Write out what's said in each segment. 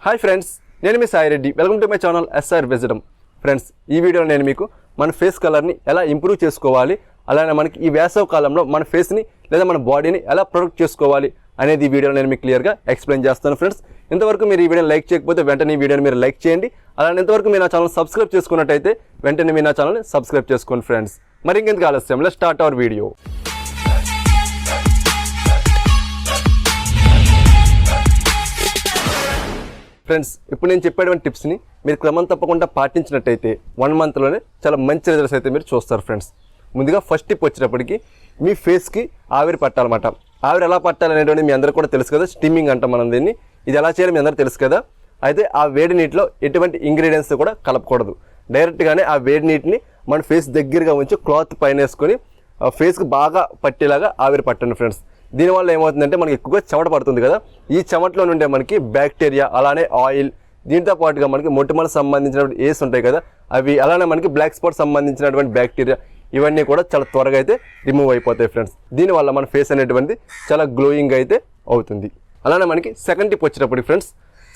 Hi friends, నేను మీ Sai Reddy. Welcome to my channel Srwisdom. Friends, ఈ వీడియోలో నేను మీకు మన ఫేస్ కలర్ని ఎలా ఇంప్రూవ్ చేసుకోవాలి, అలానే మనకి ఈ వేసవి కాలంలో మన ఫేస్ని లేదా మన బాడీని ఎలా ప్రొటెక్ట్ చేసుకోవాలి అనేది ఈ వీడియోలో నేను మీకు క్లియర్గా ఎక్స్ప్లెయిన్ చేస్తాను. ఫ్రెండ్స్, ఇంతవరకు మీరు ఈ వీడియోని లైక్ చేయకపోతే వెంటనే ఈ వీడియోని మీరు లైక్ చేయండి. అలానే ఇంతవరకు మీరు నా ఛానల్ సబ్స్క్రైబ్ చేసుకున్నట్టయితే వెంటనే మీరు నా ఛానల్ని సబ్స్క్రైబ్ చేసుకోండి. ఫ్రెండ్స్, మరి ఇంకెందుకు ఆలస్యం, let's start our video. Friends, ఇప్పుడు నేను చెప్పేటువంటి టిప్స్ని మీరు క్రమం తప్పకుండా పాటించినట్టయితే 1 మంత్లోనే చాలా మంచి రిజల్ట్స్ అయితే మీరు చూస్తారు. ఫ్రెండ్స్, ముందుగా ఫస్ట్ టిప్ వచ్చేటప్పటికి మీ ఫేస్కి ఆవిరి పట్టాలన్నమాట. ఆవిరి ఎలా పట్టాలనేటువంటి మీ అందరికీ కూడా తెలుసు కదా, స్టీమింగ్ అంటాం మనం దీన్ని. ఇది ఎలా చేయాలి మీ అందరూ తెలుసు కదా. అయితే ఆ వేడి నీటిలో ఎటువంటి ఇంగ్రీడియంట్స్ కూడా కలపకూడదు. డైరెక్ట్గానే ఆ వేడి నీటిని మన ఫేస్ దగ్గరగా ఉంచి క్లాత్ పైన వేసుకొని ఫేస్కి బాగా పట్టేలాగా ఆవిరి పట్టండి. ఫ్రెండ్స్, దీనివల్ల ఏమవుతుందంటే మనకి ఎక్కువగా చెమట పడుతుంది కదా, ఈ చెమటలో నుండే మనకి బ్యాక్టీరియా, అలానే ఆయిల్, దీంతో పాటుగా మనకి మొటిమలకు సంబంధించినటువంటి ఏస్ ఉంటాయి కదా అవి, అలానే మనకి బ్లాక్ స్పాట్ సంబంధించినటువంటి బ్యాక్టీరియా, ఇవన్నీ కూడా చాలా త్వరగా అయితే రిమూవ్ అయిపోతాయి. ఫ్రెండ్స్, దీనివల్ల మన ఫేస్ అనేటువంటిది చాలా గ్లోయింగ్ అయితే అవుతుంది. అలానే మనకి సెకండ్ టిప్ వచ్చేటప్పుడు ఫ్రెండ్స్,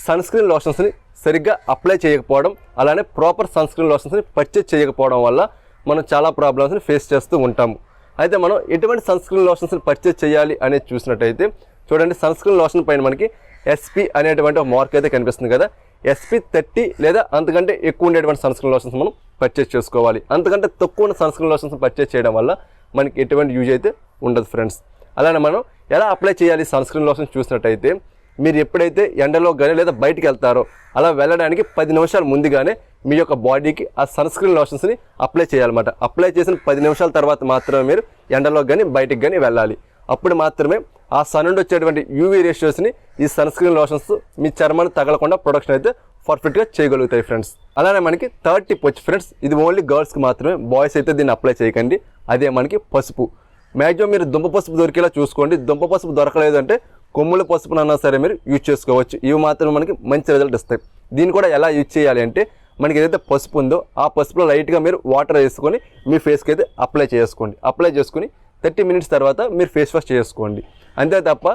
సన్ స్క్రీన్ లోషన్స్ని సరిగ్గా అప్లై చేయకపోవడం, అలానే ప్రాపర్ సన్ స్క్రీన్ లోషన్స్ని పర్చేజ్ చేయకపోవడం వల్ల మనం చాలా ప్రాబ్లమ్స్ని ఫేస్ చేస్తూ ఉంటాము. అయితే మనం ఎటువంటి సన్ స్క్రీన్ లోషన్స్ని పర్చేజ్ చేయాలి అనేది చూసినట్టయితే చూడండి, సన్ స్క్రీన్ లోషన్ పైన మనకి SP అనేటువంటి ఒక మార్క్ అయితే కనిపిస్తుంది కదా. SP 30 లేదా అంతకంటే ఎక్కువ ఉండేటువంటి సన్ స్క్రీన్ లోషన్స్ మనం పర్చేజ్ చేసుకోవాలి. అంతకంటే తక్కువ ఉన్న సన్ స్క్రీన్ లోషన్స్ పర్చేజ్ చేయడం వల్ల మనకి ఎటువంటి యూజ్ అయితే ఉండదు. ఫ్రెండ్స్, అలానే మనం ఎలా అప్లై చేయాలి సన్ స్క్రీన్ లోషన్ చూసినట్టయితే, మీరు ఎప్పుడైతే ఎండలో కానీ లేదా బయటికి వెళ్తారో అలా వెళ్ళడానికి 10 నిమిషాల ముందుగానే మీ యొక్క బాడీకి ఆ సన్ స్క్రీన్ లోషన్స్ని అప్లై చేయాలన్నమాట. అప్లై చేసిన 10 నిమిషాల తర్వాత మాత్రమే మీరు ఎండలో కానీ బయటికి కానీ వెళ్ళాలి. అప్పుడు మాత్రమే ఆ సన్ నుండి వచ్చేటువంటి UV రేషియోస్ని ఈ సన్ స్క్రీన్ లోషన్స్ మీ చర్మాన్ని తగలకుండా ప్రొడక్షన్ అయితే పర్ఫెక్ట్గా చేయగలుగుతాయి. ఫ్రెండ్స్, అలానే మనకి థర్డ్ టిప్ వచ్చి ఫ్రెండ్స్, ఇది ఓన్లీ గర్ల్స్కి మాత్రమే, బాయ్స్ అయితే దీన్ని అప్లై చేయకండి. అదే మనకి పసుపు. మ్యాక్సిమం మీరు దుంప పసుపు దొరికేలా చూసుకోండి. దుంప పసుపు దొరకలేదు అంటే కొమ్ముల పసుపునన్నా సరే మీరు యూజ్ చేసుకోవచ్చు. ఇవి మాత్రం మనకి మంచి రిజల్ట్ ఇస్తాయి. దీన్ని కూడా ఎలా యూజ్ చేయాలి అంటే, మనకి ఏదైతే పసుపు ఉందో ఆ పసుపులో లైట్గా మీరు వాటర్ వేసుకొని మీ ఫేస్కి అయితే అప్లై చేసుకోండి. అప్లై చేసుకుని 30 మినిట్స్ తర్వాత మీరు ఫేస్ వాష్ చేసుకోండి. అంతే తప్ప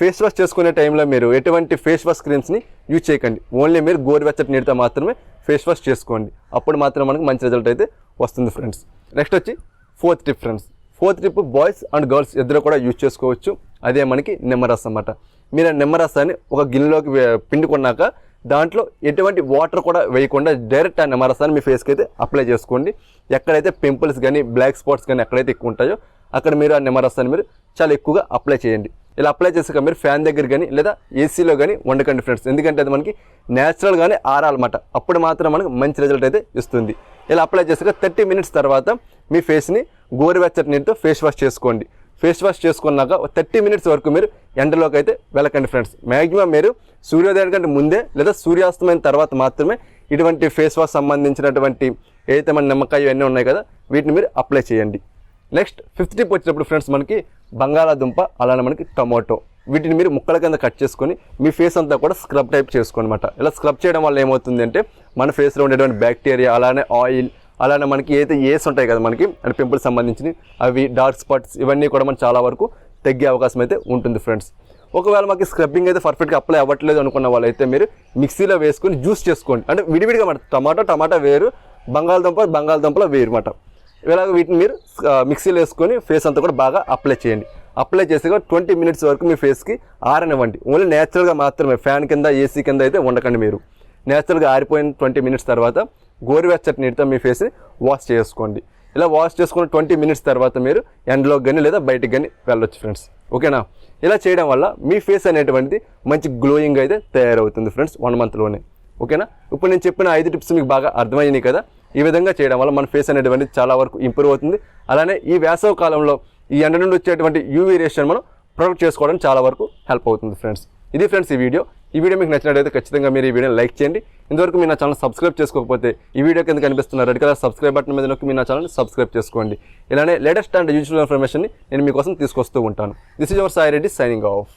ఫేస్ వాష్ చేసుకునే టైంలో మీరు ఎటువంటి ఫేస్ వాష్ క్రీమ్స్ని యూజ్ చేయకండి. ఓన్లీ మీరు గోరువెచ్చటి నీటితో మాత్రమే ఫేస్ వాష్ చేసుకోండి. అప్పుడు మాత్రం మనకు మంచి రిజల్ట్ అయితే వస్తుంది. ఫ్రెండ్స్, నెక్స్ట్ వచ్చి fourth tip. Friends, fourth tip boys and girls ఇద్దరు కూడా యూజ్ చేసుకోవచ్చు. అదే మనకి నిమ్మరసం అన్నమాట. మీరు ఆ నిమ్మరసాన్ని ఒక గిన్నెలోకి పిండుకున్నాక దాంట్లో ఎటువంటి వాటర్ కూడా వేయకుండా డైరెక్ట్ ఆ నిమ్మరసాన్ని మీ ఫేస్కి అయితే అప్లై చేసుకోండి. ఎక్కడైతే పింపుల్స్ కానీ బ్లాక్ స్పాట్స్ కానీ ఎక్కడైతే ఎక్కువ ఉంటాయో అక్కడ మీరు ఆ నిమ్మరసాన్ని మీరు చాలా ఎక్కువగా అప్లై చేయండి. ఇలా అప్లై చేసాక మీరు ఫ్యాన్ దగ్గర కానీ లేదా ఏసీలో కానీ వండకండి. ఫ్రెండ్స్, ఎందుకంటే అది మనకి న్యాచురల్గానే ఆరాలన్నమాట. అప్పుడు మాత్రం మనకు మంచి రిజల్ట్ అయితే ఇస్తుంది. ఇలా అప్లై చేసాక 30 మినిట్స్ తర్వాత మీ ఫేస్ని గోరువెచ్చటి నీటితో ఫేస్ వాష్ చేసుకోండి. ఫేస్ వాష్ చేసుకున్నాక 30 మినిట్స్ వరకు మీరు ఎండలోకి అయితే వెళ్ళకండి. ఫ్రెండ్స్, మ్యాక్సిమం మీరు సూర్యోదయం కంటే ముందే లేదా సూర్యాస్తమైన తర్వాత మాత్రమే ఇటువంటి ఫేస్ వాష్ సంబంధించినటువంటి ఏదైతే మన నిమ్మకాయ ఇవన్నీ ఉన్నాయి కదా వీటిని మీరు అప్లై చేయండి. నెక్స్ట్ ఫిఫ్త్ టిప్ వచ్చినప్పుడు ఫ్రెండ్స్, మనకి బంగాళాదుంప, అలానే మనకి టొమాటో, వీటిని మీరు ముక్కల కింద కట్ చేసుకొని మీ ఫేస్ అంతా కూడా స్క్రబ్ టైప్ చేసుకోనమాట. ఇలా స్క్రబ్ చేయడం వల్ల ఏమవుతుంది అంటే మన ఫేస్లో ఉండేటువంటి బ్యాక్టీరియా, అలానే ఆయిల్, అలానే మనకి ఏదైతే ఏస్ ఉంటాయి కదా మనకి అంటే పింపుల్స్ సంబంధించినవి, అవి డార్క్ స్పాట్స్ ఇవన్నీ కూడా మనకు చాలా వరకు తగ్గే అవకాశం అయితే ఉంటుంది. ఫ్రెండ్స్, ఒకవేళ మాకు స్క్రబ్బింగ్ అయితే పర్ఫెక్ట్గా అప్లై అవ్వట్లేదు అనుకున్న వాళ్ళైతే మీరు మిక్సీలో వేసుకొని జ్యూస్ చేసుకోండి. అంటే విడివిడిగా మాట, టమాటా వేరు, బంగాళదుంపలో వేరు మాట. ఇలాగ వీటిని మీరు మిక్సీలో వేసుకొని ఫేస్ అంతా కూడా బాగా అప్లై చేయండి. అప్లై చేసాక 20 మినిట్స్ వరకు మీ ఫేస్కి ఆరనివ్వండి. ఓన్లీ న్యాచురల్గా మాత్రమే, ఫ్యాన్ కింద ఏసీ కింద అయితే ఉండకండి. మీరు న్యాచురల్గా ఆరిపోయిన 20 మినిట్స్ తర్వాత గోరువెచ్చటి నీటితో మీ ఫేస్ని వాష్ చేసుకోండి. ఇలా వాష్ చేసుకుని 20 మినిట్స్ తర్వాత మీరు ఎండలోకి కానీ లేదా బయటికి కానీ వెళ్ళొచ్చు. ఫ్రెండ్స్, ఓకేనా? ఇలా చేయడం వల్ల మీ ఫేస్ అనేటువంటిది మంచి గ్లోయింగ్ అయితే తయారవుతుంది. ఫ్రెండ్స్, 1 మంత్లోనే, ఓకేనా? ఇప్పుడు నేను చెప్పిన 5 టిప్స్ మీకు బాగా అర్థమైనాయి కదా. ఈ విధంగా చేయడం వల్ల మన ఫేస్ అనేటువంటి చాలా వరకు ఇంప్రూవ్ అవుతుంది. అలానే ఈ వేసవి కాలంలో ఈ ఎండ నుండి వచ్చేటువంటి UV రేషన్ మనం ప్రొటెక్ట్ చేసుకోవడానికి చాలా వరకు హెల్ప్ అవుతుంది. ఫ్రెండ్స్, ఇది ఫ్రెండ్స్ ఈ వీడియో మీకు నచ్చినట్లయితే ఖచ్చితంగా మీరు ఈ వీడియోని లైక్ చేయండి. ఇంతవరకు మీరు నా ఛానల్ సబ్స్క్రైబ్ చేసుకోకపోతే ఈ వీడియో కింద కనిపిస్తున్న రెడ్ కలర్ సబ్స్క్రైబ్ బటన్ మీద నొక్కి మీరు నా ఛానల్ని సబ్స్క్రైబ్ చేసుకోండి. ఇలానే లేటెస్ట్ అండ్ యూజ్ఫుల్ ఇన్ఫర్మేషన్ని నేను మీకోసం తీసుకొస్తూ ఉంటాను. This is your Sai Reddy signing off.